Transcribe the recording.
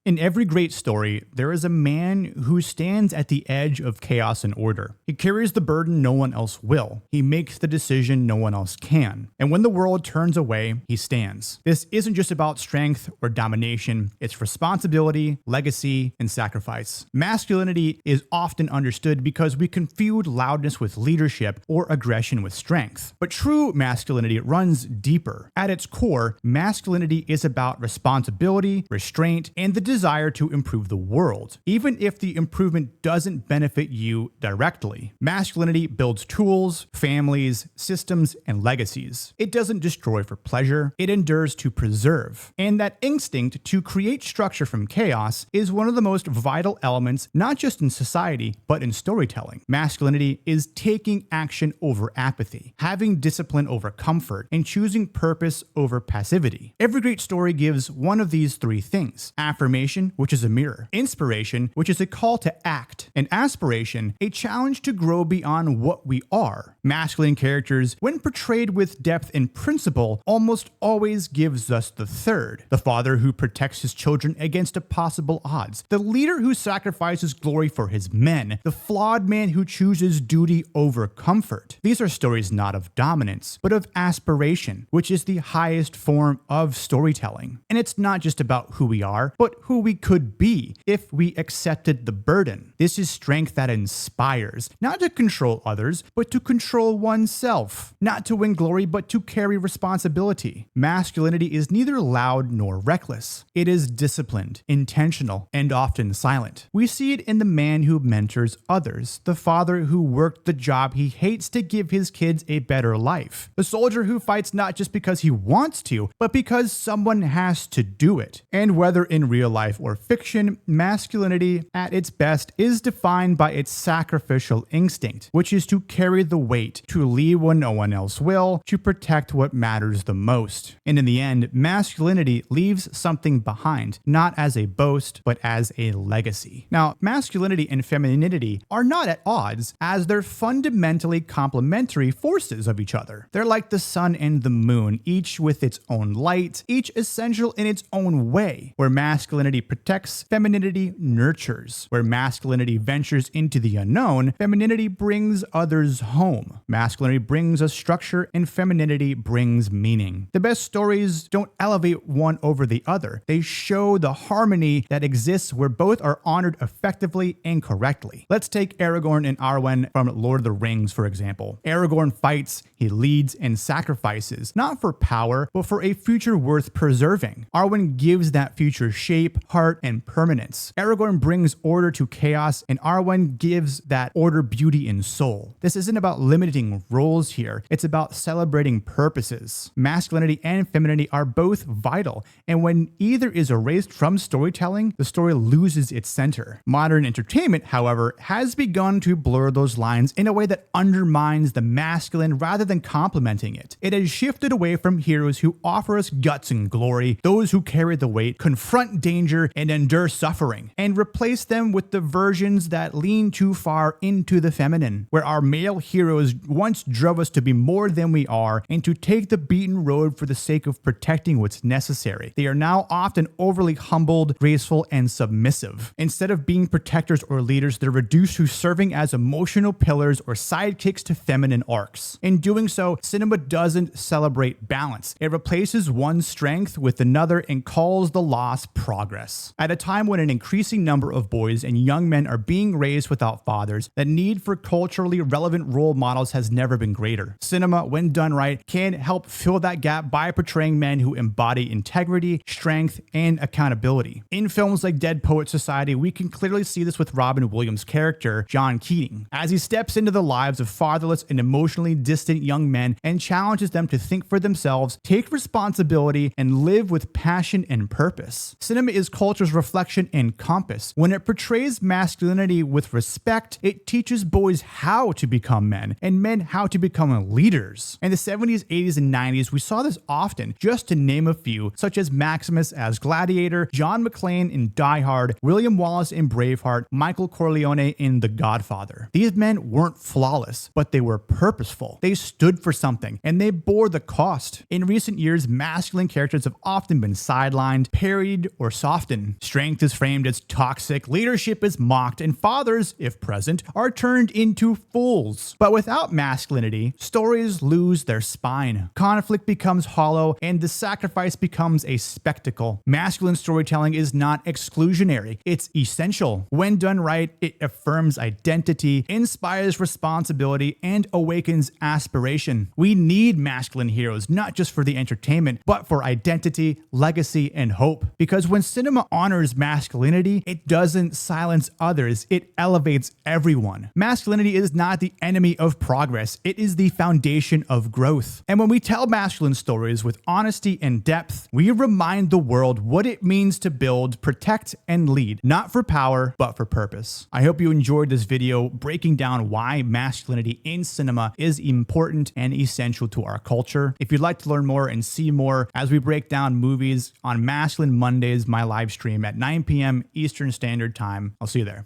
In every great story, there is a man who stands at the edge of chaos and order. He carries the burden no one else will. He makes the decision no one else can. And when the world turns away, he stands. This isn't just about strength or domination. It's responsibility, legacy, and sacrifice. Masculinity is often understood because we confuse loudness with leadership or aggression with strength. But true masculinity runs deeper. At its core, masculinity is about responsibility, restraint, and the desire to improve the world, even if the improvement doesn't benefit you directly. Masculinity builds tools, families, systems, and legacies. It doesn't destroy for pleasure, it endures to preserve. And that instinct to create structure from chaos is one of the most vital elements, not just in society, but in storytelling. Masculinity is taking action over apathy, having discipline over comfort, and choosing purpose over passivity. Every great story gives one of these three things: affirmation, which is a mirror; inspiration, which is a call to act; and aspiration, a challenge to grow beyond what we are. Masculine characters, when portrayed with depth and principle, almost always gives us the third: the father who protects his children against impossible odds, the leader who sacrifices glory for his men, the flawed man who chooses duty over comfort. These are stories not of dominance, but of aspiration, which is the highest form of storytelling. And it's not just about who we are, but who we could be if we accepted the burden. This is strength that inspires, not to control others, but to control oneself, not to win glory, but to carry responsibility. Masculinity is neither loud nor reckless. It is disciplined, intentional, and often silent. We see it in the man who mentors others, the father who worked the job he hates to give his kids a better life, the soldier who fights not just because he wants to, but because someone has to do it. And whether in real life or fiction, masculinity at its best is defined by its sacrificial instinct, which is to carry the weight, to lead when no one else will, to protect what matters the most. And in the end, masculinity leaves something behind, not as a boast, but as a legacy. Now, masculinity and femininity are not at odds, as they're fundamentally complementary forces of each other. They're like the sun and the moon, each with its own light, each essential in its own way. Where masculinity protects, femininity nurtures. Where masculinity ventures into the unknown, femininity brings others home. Masculinity brings us structure, and femininity brings meaning. The best stories don't elevate one over the other. They show the harmony that exists where both are honored effectively and correctly. Let's take Aragorn and Arwen from Lord of the Rings, for example. Aragorn fights, he leads, and sacrifices, not for power, but for a future worth preserving. Arwen gives that future shape, heart, and permanence. Aragorn brings order to chaos, and Arwen gives that order beauty and soul. This isn't about limiting roles here, it's about celebrating purposes. Masculinity and femininity are both vital, and when either is erased from storytelling, the story loses its center. Modern entertainment, however, has begun to blur those lines in a way that undermines the masculine rather than complementing it. It has shifted away from heroes who offer us guts and glory, those who carry the weight, confront danger, and endure suffering, and replace them with the versions that lean too far into the feminine, where our male heroes once drove us to be more than we are and to take the beaten road for the sake of protecting what's necessary. They are now often overly humbled, graceful, and submissive. Instead of being protectors or leaders, they're reduced to serving as emotional pillars or sidekicks to feminine arcs. In doing so, cinema doesn't celebrate balance. It replaces one strength with another and calls the loss progress. At a time when an increasing number of boys and young men are being raised without fathers, the need for culturally relevant role models has never been greater. Cinema, when done right, can help fill that gap by portraying men who embody integrity, strength, and accountability. In films like Dead Poets Society, we can clearly see this with Robin Williams' character, John Keating, as he steps into the lives of fatherless and emotionally distant young men and challenges them to think for themselves, take responsibility, and live with passion and purpose. Cinema is culture's reflection and compass. When it portrays masculinity with respect, it teaches boys how to become men, and men how to become leaders. In the 70s, 80s, and 90s, we saw this often, just to name a few, such as Maximus as Gladiator, John McClane in Die Hard, William Wallace in Braveheart, Michael Corleone in The Godfather. These men weren't flawless, but they were purposeful. They stood for something, and they bore the cost. In recent years, masculine characters have often been sidelined, parodied, or soften. Strength is framed as toxic, leadership is mocked, and fathers, if present, are turned into fools. But without masculinity, stories lose their spine. Conflict becomes hollow, and the sacrifice becomes a spectacle. Masculine storytelling is not exclusionary, it's essential. When done right, it affirms identity, inspires responsibility, and awakens aspiration. We need masculine heroes, not just for the entertainment, but for identity, legacy, and hope. Because when cinema honors masculinity, it doesn't silence others, it elevates everyone. Masculinity is not the enemy of progress, it is the foundation of growth. And when we tell masculine stories with honesty and depth, we remind the world what it means to build, protect, and lead, not for power, but for purpose. I hope you enjoyed this video breaking down why masculinity in cinema is important and essential to our culture. If you'd like to learn more and see more as we break down movies on Masculine Mondays, my live stream at 9 p.m. Eastern Standard Time, I'll see you there.